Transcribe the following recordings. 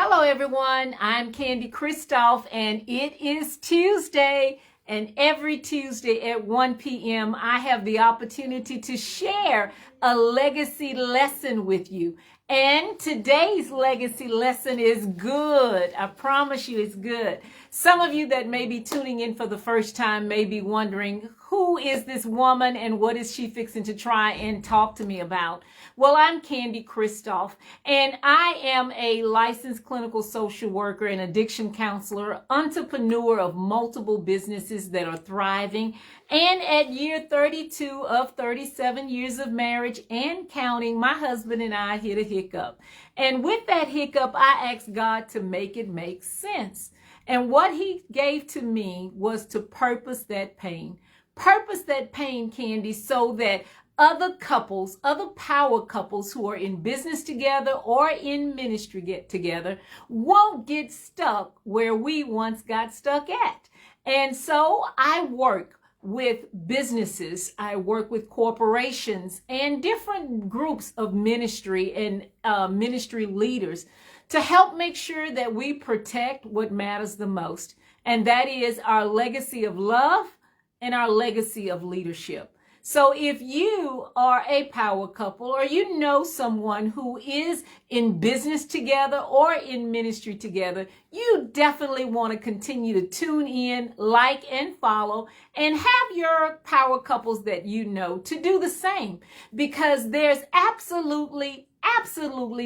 Hello everyone, I'm Christophe and it is Tuesday, and every Tuesday at 1 p.m. I have the opportunity to share a legacy lesson with you. And today's legacy lesson is good. I promise you it's good. Some of you that may be tuning in for the first time may be wondering, who is this woman and what is she fixing to try and talk to me about? Well, I'm Christophe, and I am a licensed clinical social worker and addiction counselor, entrepreneur of multiple businesses that are thriving, and at year 32 of 37 years of marriage and counting, my husband and I hit a hiccup. And with that hiccup, I asked God to make it make sense. And what he gave to me was to purpose that pain. Purpose that pain, Candy, so that other couples, other power couples who are in business together or in ministry together won't get stuck where we once got stuck at. And so I work with businesses, I work with corporations and different groups of ministry and ministry leaders to help make sure that we protect what matters the most. And that is our legacy of love and our legacy of leadership. So if you are a power couple or you know someone who is in business together or in ministry together, you definitely want to continue to tune in, like, and follow, and have your power couples that you know to do the same, because there's absolutely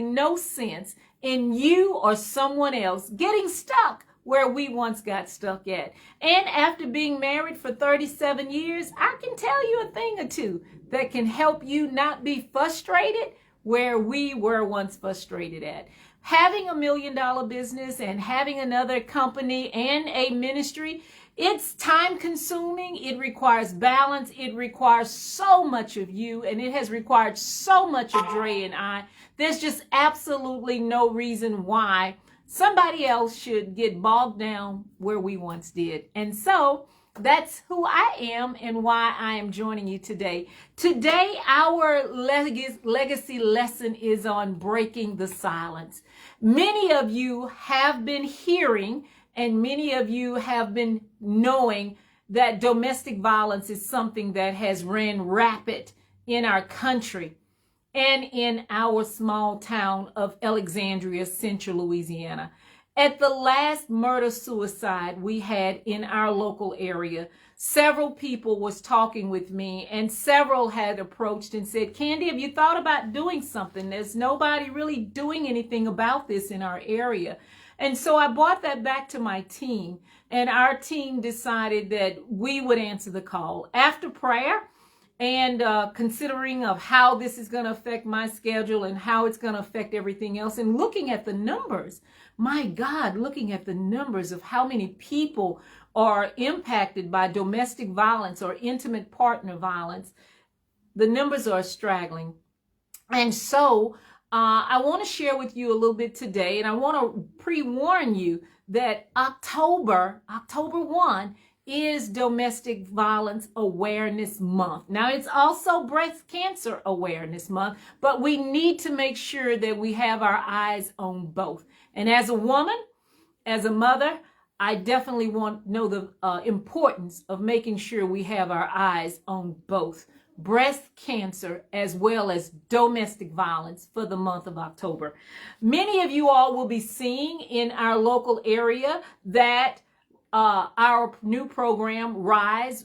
no sense in you or someone else getting stuck where we once got stuck at. And after being married for 37 years, I can tell you a thing or two that can help you not be frustrated where we were once frustrated at. Having $1 million business and having another company and a ministry, it's time consuming. It requires balance. It requires so much of you, and it has required so much of Dre and I. There's just absolutely no reason why somebody else should get bogged down where we once did. And so that's who I am and why I am joining you today. Today, our legacy lesson is on breaking the silence. Many of you have been hearing and many of you have been knowing that domestic violence is something that has ran rapid in our country and in our small town of Alexandria, Central Louisiana. At the last murder-suicide we had in our local area, several people was talking with me, and several had approached and said, Candy, have you thought about doing something? There's nobody really doing anything about this in our area. And so I brought that back to my team, and our team decided that we would answer the call. After prayer, and considering of how this is going to affect my schedule and how it's going to affect everything else, and looking at the numbers, my God, looking at the numbers of how many people are impacted by domestic violence or intimate partner violence, the numbers are straggling. And so I want to share with you a little bit today, and I want to pre-warn you that October 1, is Domestic Violence Awareness Month. Now, it's also Breast Cancer Awareness Month, but we need to make sure that we have our eyes on both. And as a woman, as a mother, I definitely want to know the importance of making sure we have our eyes on both breast cancer as well as domestic violence for the month of October. Many of you all will be seeing in our local area that our new program, Rise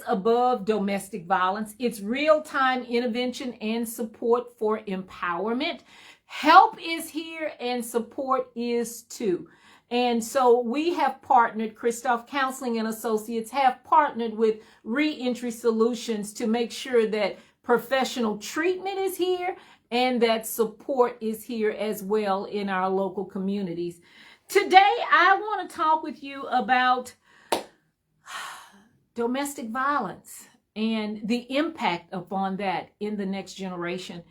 Above Domestic Violence. It's real-time intervention and support for empowerment. Help is here and support is too. And so we have partnered, Christophe Counseling and Associates have partnered with Reentry Solutions to make sure that professional treatment is here and that support is here as well in our local communities. Today, I want to talk with you about domestic violence and the impact upon that in the next generation.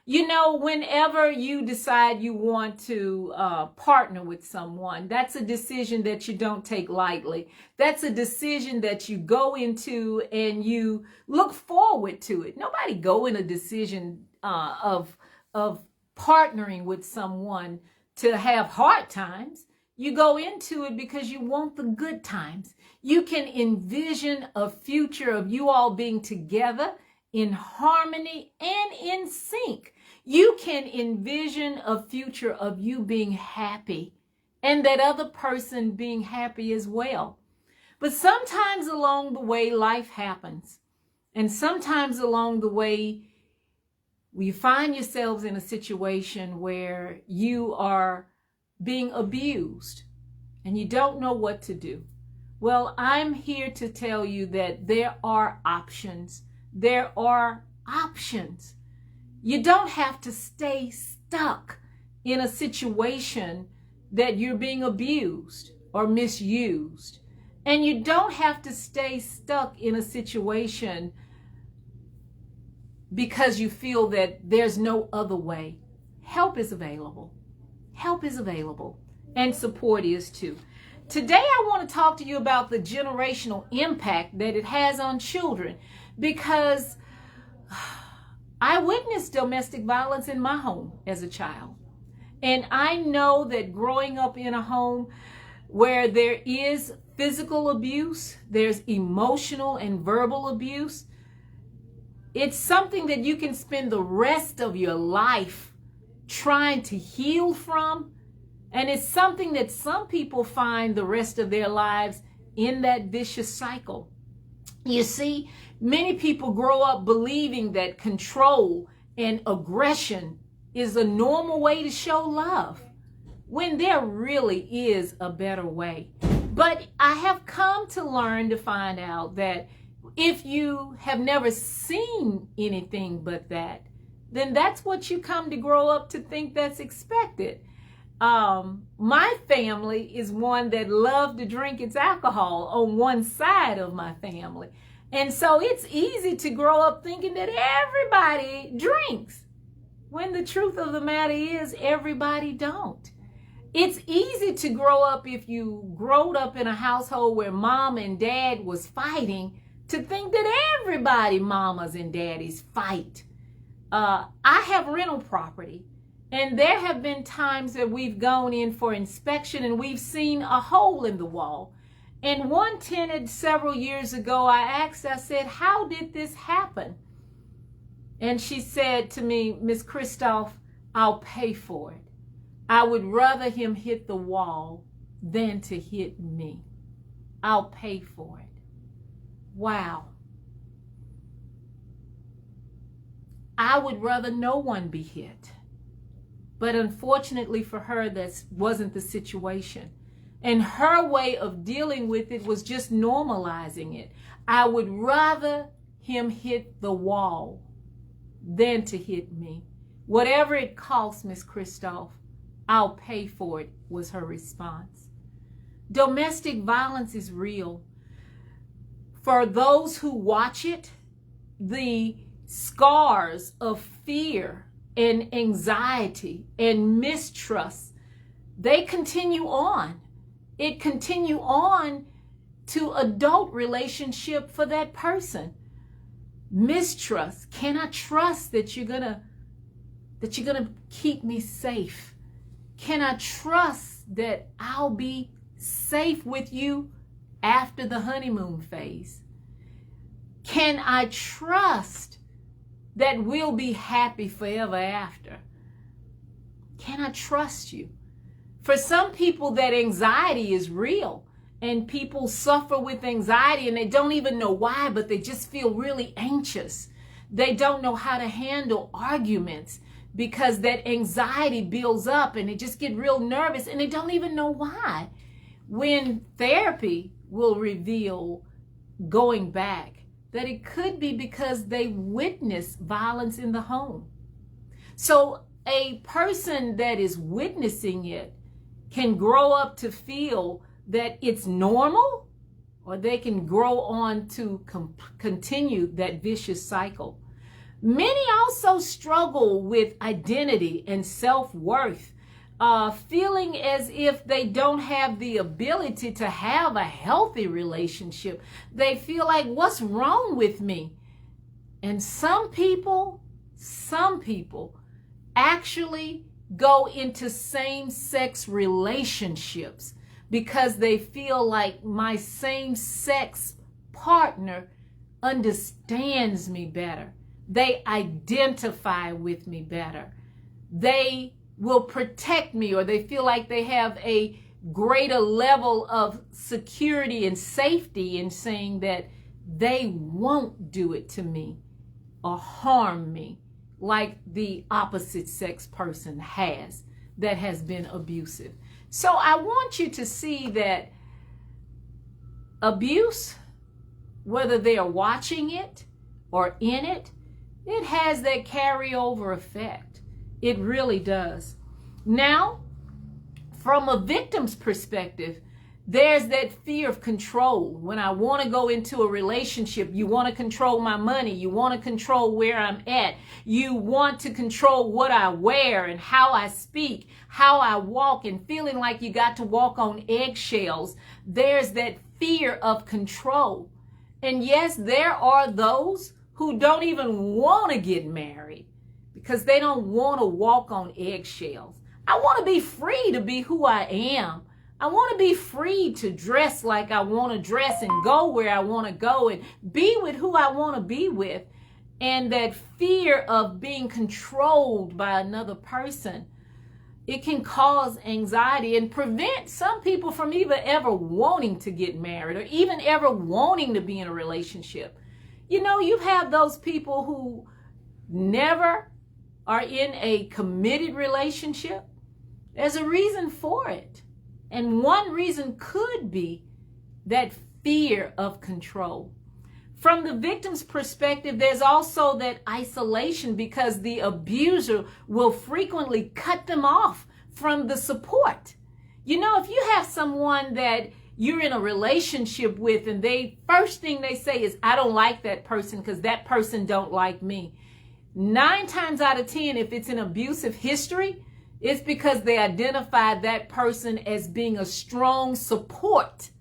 You know, whenever you decide you want to partner with someone, that's a decision that you don't take lightly. That's a decision that you go into and you look forward to it. Nobody go in a decision of partnering with someone to have hard times. You go into it because you want the good times. You can envision a future of you all being together in harmony and in sync. You can envision a future of you being happy and that other person being happy as well. But sometimes along the way, life happens. And sometimes along the way, you find yourselves in a situation where you are being abused and you don't know what to do. Well, I'm here to tell you that there are options. There are options. You don't have to stay stuck in a situation that you're being abused or misused. And you don't have to stay stuck in a situation because you feel that there's no other way. Help is available. Help is available. And support is too. Today I want to talk to you about the generational impact that it has on children, because I witnessed domestic violence in my home as a child. And I know that growing up in a home where there is physical abuse, there's emotional and verbal abuse, it's something that you can spend the rest of your life trying to heal from. And it's something that some people find the rest of their lives in that vicious cycle. You see, many people grow up believing that control and aggression is a normal way to show love, when there really is a better way. But I have come to learn to find out that if you have never seen anything but that, then that's what you come to grow up to think that's expected. My family is one that loved to drink its alcohol on one side of my family. And so it's easy to grow up thinking that everybody drinks, when the truth of the matter is everybody don't. It's easy to grow up, if you growed up in a household where mom and dad was fighting, to think that everybody mamas and daddies fight. I have rental property, and there have been times that we've gone in for inspection and we've seen a hole in the wall. And one tenant several years ago, I said, how did this happen? And she said to me, Miss Christophe, I'll pay for it. I would rather him hit the wall than to hit me. I'll pay for it. Wow. I would rather no one be hit. But unfortunately for her, that wasn't the situation. And her way of dealing with it was just normalizing it. I would rather him hit the wall than to hit me. Whatever it costs, Miss Christophe, I'll pay for it, was her response. Domestic violence is real. For those who watch it, the scars of fear and anxiety and mistrust, they continue on. It continue on to adult relationship for that person. Mistrust. Can I trust that you're gonna keep me safe? Can I trust that I'll be safe with you after the honeymoon phase? Can I trust that we'll be happy forever after? Can I trust you? For some people, that anxiety is real, and people suffer with anxiety and they don't even know why, but they just feel really anxious. They don't know how to handle arguments because that anxiety builds up and they just get real nervous and they don't even know why. When therapy will reveal, going back, that it could be because they witnessed violence in the home. So a person that is witnessing it can grow up to feel that it's normal, or they can grow on to continue that vicious cycle. Many also struggle with identity and self-worth, feeling as if they don't have the ability to have a healthy relationship. They feel like, what's wrong with me? And some people actually go into same-sex relationships because they feel like my same-sex partner understands me better. They identify with me better. They will protect me, or they feel like they have a greater level of security and safety in saying that they won't do it to me or harm me like the opposite sex person has that has been abusive. So I want you to see that abuse, whether they are watching it or in it, it has that carryover effect. It really does. Now, from a victim's perspective, there's that fear of control. When I want to go into a relationship, you want to control my money. You want to control where I'm at. You want to control what I wear and how I speak, how I walk, and feeling like you got to walk on eggshells. There's that fear of control. And yes, there are those who don't even want to get married because they don't want to walk on eggshells. I want to be free to be who I am. I want to be free to dress like I want to dress and go where I want to go and be with who I want to be with. And that fear of being controlled by another person, it can cause anxiety and prevent some people from even ever wanting to get married or even ever wanting to be in a relationship. You know, you have those people who never are in a committed relationship. There's a reason for it. And one reason could be that fear of control. From the victim's perspective, there's also that isolation because the abuser will frequently cut them off from the support. You know, if you have someone that you're in a relationship with and first thing they say is, I don't like that person because that person don't like me. 9 times out of 10, if it's an abusive history, it's because they identified that person as being a strong support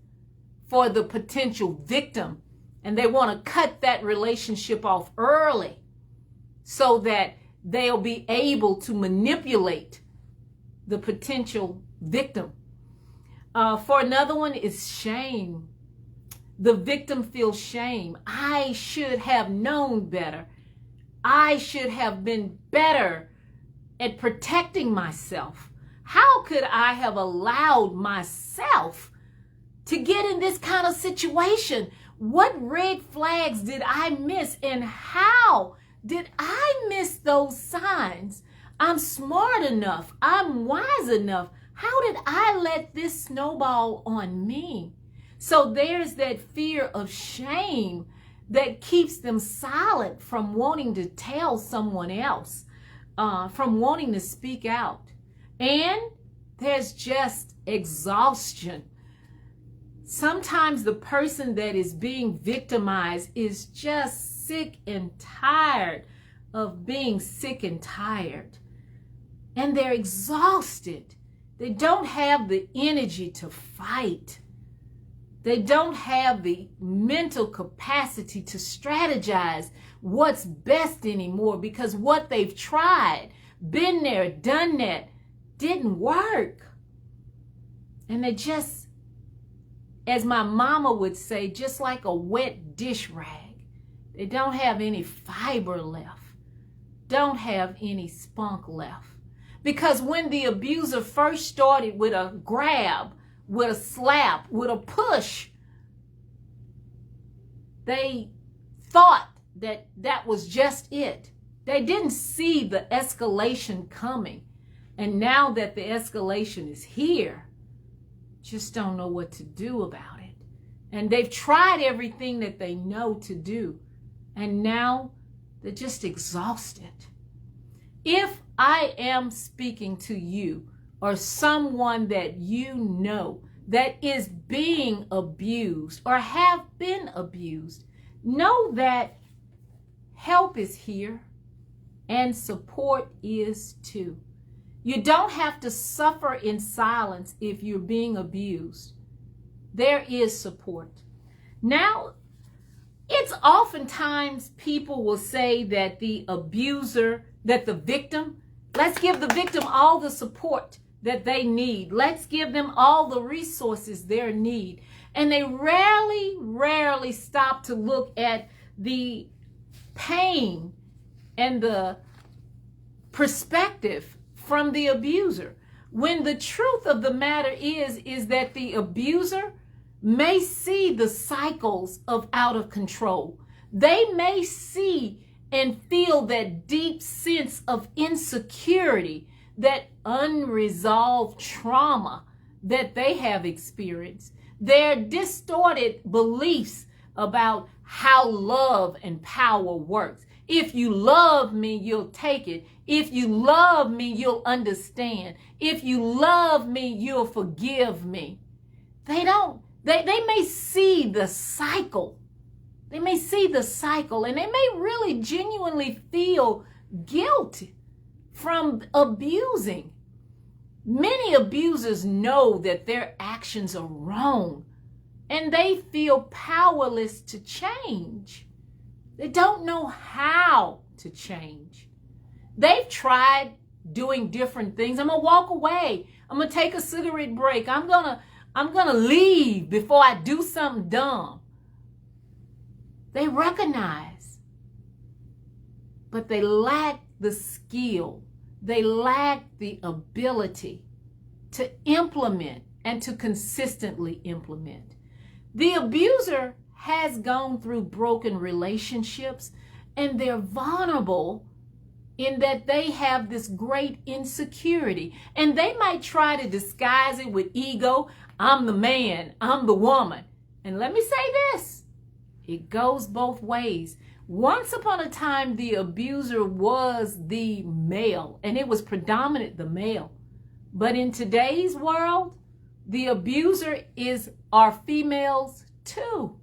for the potential victim. And they want to cut that relationship off early so that they'll be able to manipulate the potential victim. For another one is shame. The victim feels shame. I should have known better. I should have been better at protecting myself. How could I have allowed myself to get in this kind of situation? What red flags did I miss, and how did I miss those signs? I'm smart enough. I'm wise enough. How did I let this snowball on me? So there's that fear of shame that keeps them silent from wanting to tell someone else. From wanting to speak out. And there's just exhaustion. Sometimes the person that is being victimized is just sick and tired of being sick and tired. And they're exhausted. They don't have the energy to fight. They don't have the mental capacity to strategize what's best anymore because what they've tried, been there, done that, didn't work. And they just, as my mama would say, just like a wet dish rag. They don't have any fiber left, don't have any spunk left. Because when the abuser first started with a grab, with a slap, with a push, they thought that that was just it. They didn't see the escalation coming. And now that the escalation is here, just don't know what to do about it. And they've tried everything that they know to do. And now they're just exhausted. If I am speaking to you or someone that you know that is being abused or have been abused, know that help is here and support is too. You don't have to suffer in silence if you're being abused. There is support. Now, it's oftentimes people will say that the abuser, that the victim Let's give the victim all the support that they need. Let's give them all the resources they need. And they rarely stop to look at the pain and the perspective from the abuser. When the truth of the matter is that the abuser may see the cycles of out of control. They may see and feel that deep sense of insecurity, that unresolved trauma that they have experienced, their distorted beliefs about how love and power works. If you love me, you'll take it. If you love me, you'll understand. If you love me, you'll forgive me. They may see the cycle. They may see the cycle, and they may really genuinely feel guilt from abusing. Many abusers know that their actions are wrong, and they feel powerless to change. They don't know how to change. They've tried doing different things. I'm gonna walk away. I'm gonna take a cigarette break. I'm gonna leave before I do something dumb. They recognize, but they lack the skill. They lack the ability to implement and to consistently implement. The abuser has gone through broken relationships, and they're vulnerable in that they have this great insecurity, and they might try to disguise it with ego. I'm the man, I'm the woman. And let me say this, it goes both ways. Once upon a time, the abuser was the male, and it was predominant the male. But in today's world, the abuser are females too.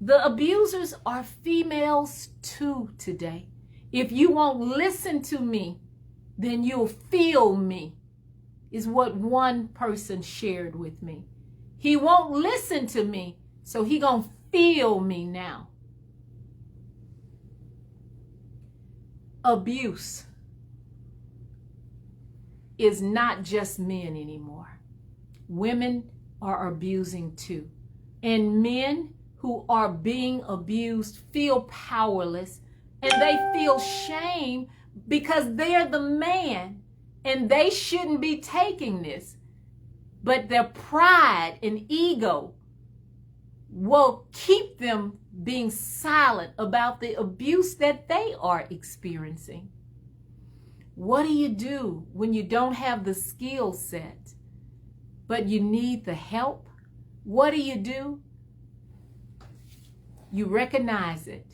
The abusers are females too today. If you won't listen to me, then you'll feel me, is what one person shared with me. He won't listen to me, so he gonna feel me now. Abuse is not just men anymore. Women are abusing too. And men who are being abused feel powerless, and they feel shame because they're the man and they shouldn't be taking this. But their pride and ego will keep them being silent about the abuse that they are experiencing. What do you do when you don't have the skill set, but you need the help? What do? You recognize it,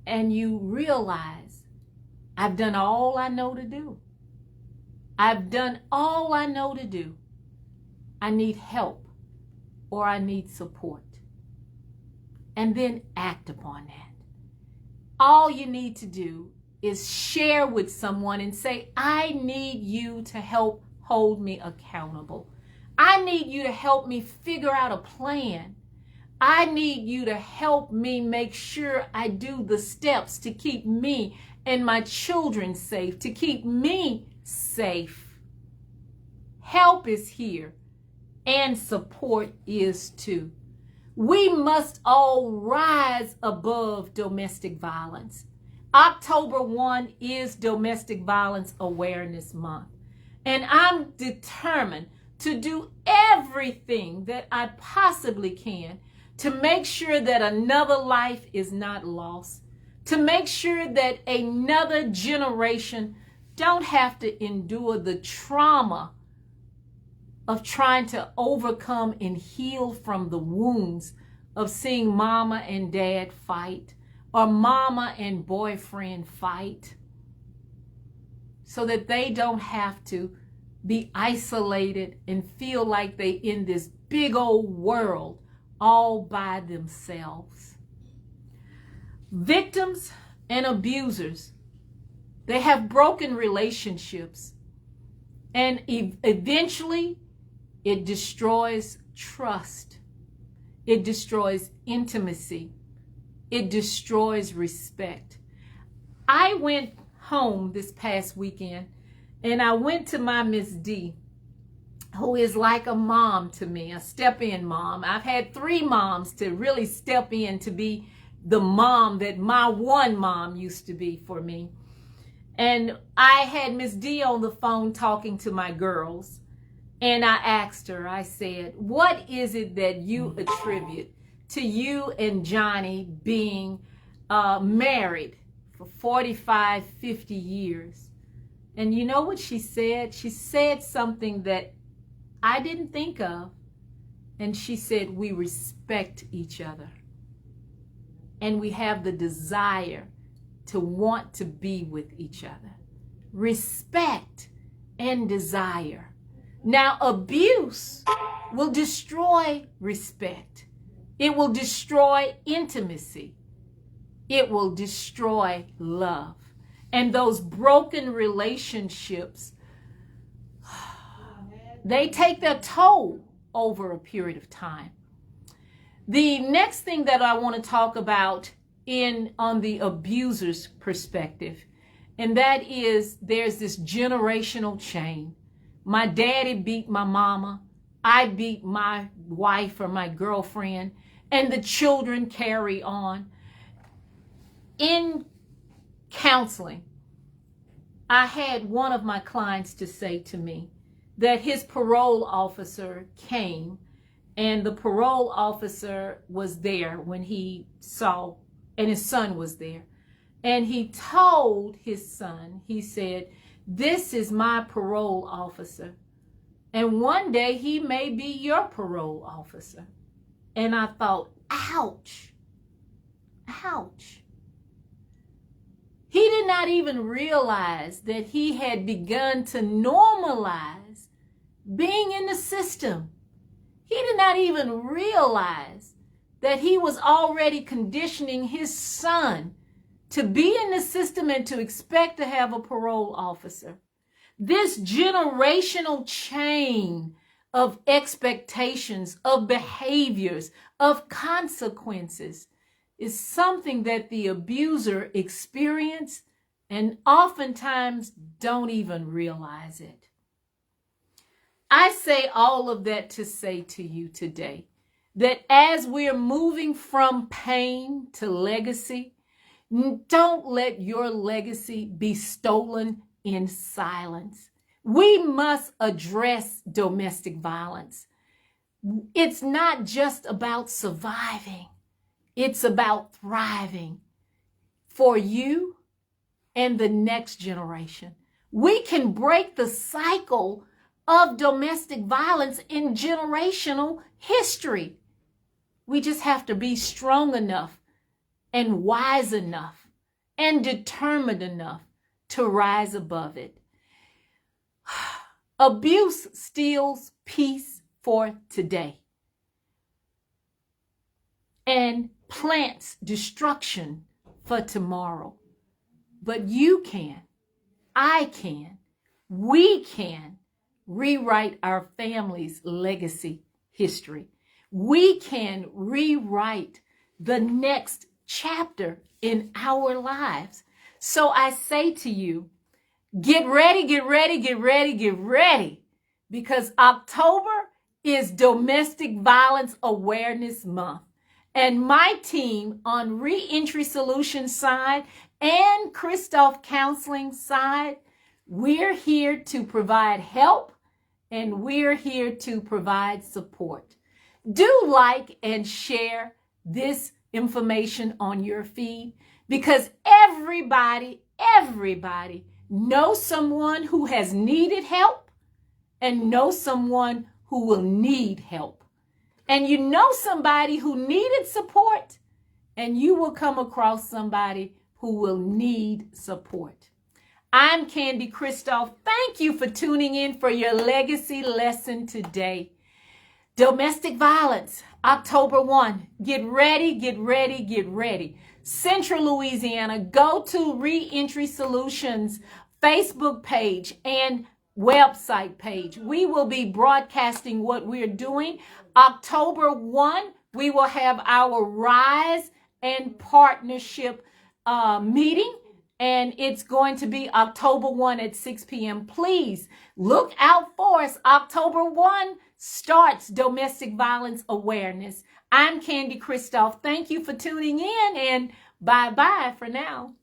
and you realize, I've done all I know to do. I've done all I know to do. I need help, or I need support. And then act upon that. All you need to do is share with someone and say, I need you to help hold me accountable. I need you to help me figure out a plan. I need you to help me make sure I do the steps to keep me and my children safe, to keep me safe. Help is here, and support is too. We must all rise above domestic violence. October 1 is Domestic Violence Awareness Month, and I'm determined to do everything that I possibly can to make sure that another life is not lost, to make sure that another generation don't have to endure the trauma of trying to overcome and heal from the wounds of seeing mama and dad fight, or mama and boyfriend fight, so that they don't have to be isolated and feel like they in this big old world all by themselves. Victims and abusers, they have broken relationships, and eventually it destroys trust. It destroys intimacy. It destroys respect. I went home this past weekend, and I went to my Miss D, who is like a mom to me, a step-in mom. I've had 3 moms to really step in to be the mom that my one mom used to be for me. And I had Miss D on the phone talking to my girls, and I asked her, I said, what is it that you attribute to you and Johnny being married for 45, 50 years? And you know what she said? She said something that I didn't think of. And she said, we respect each other. And we have the desire to want to be with each other. Respect and desire. Now, abuse will destroy respect. It will destroy intimacy. It will destroy love. And those broken relationships, they take their toll over a period of time. The next thing that I want to talk about on the abuser's perspective, and that is there's this generational chain. My daddy beat my mama. I beat my wife or my girlfriend, and the children carry on. In counseling, I had one of my clients to say to me that his parole officer came, and the parole officer was there when he saw, and his son was there. And he told his son, he said, this is my parole officer, and one day he may be your parole officer. And I thought, ouch, ouch. He did not even realize that he had begun to normalize being in the system. He did not even realize that he was already conditioning his son to be in the system and to expect to have a parole officer. This generational chain of expectations, of behaviors, of consequences is something that the abuser experiences and oftentimes don't even realize it. I say all of that to say to you today that as we're moving from pain to legacy, don't let your legacy be stolen in silence. We must address domestic violence. It's not just about surviving. It's about thriving for you and the next generation. We can break the cycle of domestic violence in generational history. We just have to be strong enough and wise enough and determined enough to rise above it. Abuse steals peace for today and plants destruction for tomorrow. But you can, I can, we can rewrite our family's legacy history. We can rewrite the next chapter in our lives. So I say to you, get ready, get ready, get ready, get ready, because October is Domestic Violence Awareness Month. And my team on Reentry Solutions side and Christophe Counseling side, we're here to provide help and we're here to provide support. Do like and share this information on your feed, because everybody knows someone who has needed help and knows someone who will need help. And you know somebody who needed support, and you will come across somebody who will need support. I'm Candy Christophe. Thank you for tuning in for your legacy lesson today. Domestic violence, October 1. Get ready, get ready, get ready. Central Louisiana, go to Reentry Solutions Facebook page and website page. We will be broadcasting what we're doing. October 1, we will have our Rise and Partnership meeting. and it's going to be October 1 at 6 p.m. Please look out for us. October 1 starts Domestic Violence Awareness. I'm Candy Christophe. Thank you for tuning in, and bye-bye for now.